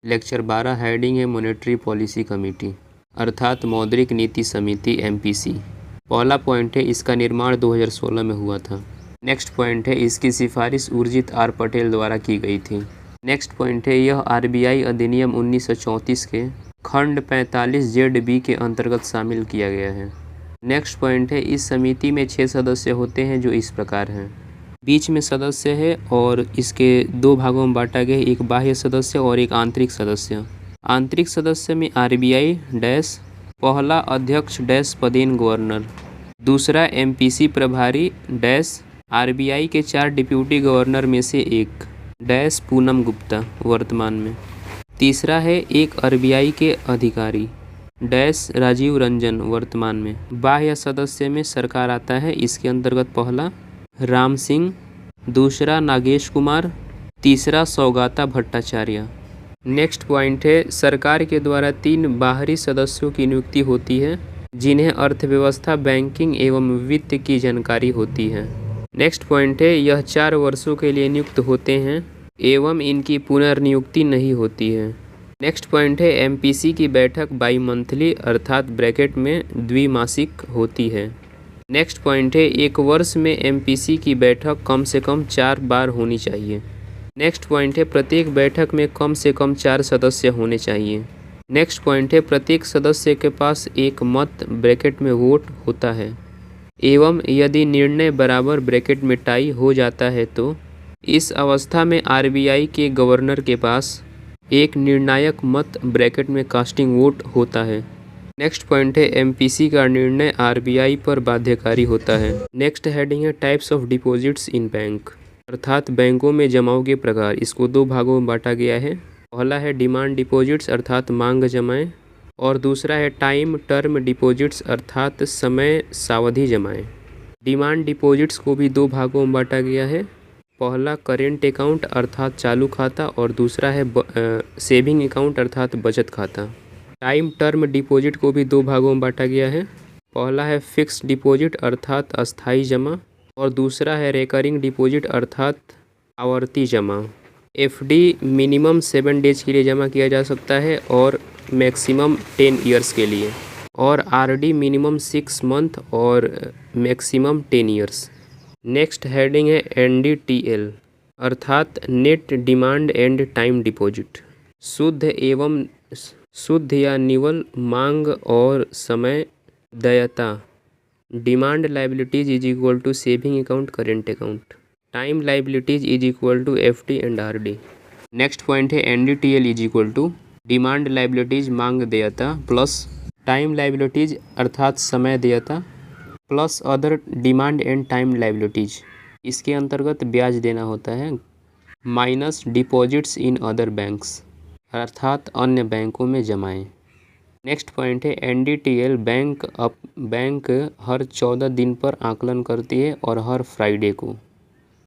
Lecture 12 heading है monetary policy committee अर्थात मौद्रिक नीति समिति MPC। पहला पॉइंट है इसका निर्माण 2016 में हुआ था। नेक्स्ट पॉइंट है इसकी सिफारिश उर्जित R पटेल द्वारा की गई थी। नेक्स्ट पॉइंट है यह RBI अधिनियम 1934 के खंड 45 ZB के अंतर्गत शामिल किया गया है। नेक्स्ट पॉइंट है इस समिति में 6 सदस्य होते हैं जो इस प्रकार हैं। बीच में सदस्य है और इसके 2 भागों में बांटा गया है, एक बाह्य सदस्य और एक आंतरिक सदस्य। आंतरिक सदस्य में RBI डैश पहला अध्यक्ष डैश पदेन गवर्नर, दूसरा MPC प्रभारी डैश RBI के 4 डिप्यूटी गवर्नर में से एक डैश पूनम गुप्ता वर्तमान में, तीसरा है एक RBI के अधिकारी डैश राजीव रंजन वर्तमान में। बाह्य सदस्य में सरकार आता है, इसके अंतर्गत पहला राम सिंह, दूसरा नागेश कुमार, तीसरा सौगाता भट्टाचार्य। नेक्स्ट पॉइंट है सरकार के द्वारा 3 बाहरी सदस्यों की नियुक्ति होती है जिन्हें अर्थव्यवस्था बैंकिंग एवं वित्त की जानकारी होती है। नेक्स्ट पॉइंट है यह 4 वर्षों के लिए नियुक्त होते हैं एवं इनकी पुनर्नियुक्ति नहीं होती है। नेक्स्ट पॉइंट है MPC की बैठक बाई मंथली अर्थात ब्रैकेट में द्विमासिक होती है। नेक्स्ट पॉइंट है 1 वर्ष में MPC की बैठक कम से कम 4 बार होनी चाहिए। नेक्स्ट पॉइंट है प्रत्येक बैठक में कम से कम 4 सदस्य होने चाहिए। नेक्स्ट पॉइंट है प्रत्येक सदस्य के पास एक मत ब्रैकेट में वोट होता है एवं यदि निर्णय बराबर ब्रैकेट में टाई हो जाता है तो इस अवस्था में RBI के गवर्नर के पास एक निर्णायक मत ब्रैकेट में कास्टिंग वोट होता है। नेक्स्ट पॉइंट है MPC का निर्णय RBI पर बाध्यकारी होता है। नेक्स्ट हेडिंग है types of deposits in bank अर्थात बैंकों में जमाओं के प्रकार। इसको 2 भागों में बांटा गया है। पहला है डिमांड डिपॉजिट्स अर्थात मांग जमाएं और दूसरा है टाइम टर्म डिपॉजिट्स अर्थात समय सावधि जमाएं। डिमांड डिपॉजिट्स को भी 2 भागों में बांटा गया है। पहला करेंट अकाउंट अर्थात चालू खाता और दूसरा है सेविंग अकाउंट अर्थात बचत खाता। टाइम टर्म डिपॉजिट को भी 2 भागों में बांटा गया है। पहला है फिक्स्ड डिपॉजिट अर्थात अस्थाई जमा और दूसरा है रिकरिंग डिपॉजिट अर्थात आवर्ती जमा। FD मिनिमम 7 डेज के लिए जमा किया जा सकता है और मैक्सिमम 10 ईयर्स के लिए, और RD मिनिमम 6 मंथ और मैक्सिमम 10 ईयर्स। नेक्स्ट हेडिंग है NDTL अर्थात net demand and time deposit. शुद्ध या निवल मांग और समय देयता। Demand liabilities is equal to saving account current account. Time liabilities is equal to FD and RD। Next point है NDTL is equal to demand liabilities मांग देयता प्लस टाइम लाइबिलिटीज अर्थात समय देयता plus other demand and time liabilities. इसके अंतर्गत ब्याज देना होता है minus deposits in other banks अर्थात अन्य बैंकों में जमाएं। नेक्स्ट पॉइंट है NDTL बैंक हर 14 दिन पर आकलन करती है और हर फ्राइडे को।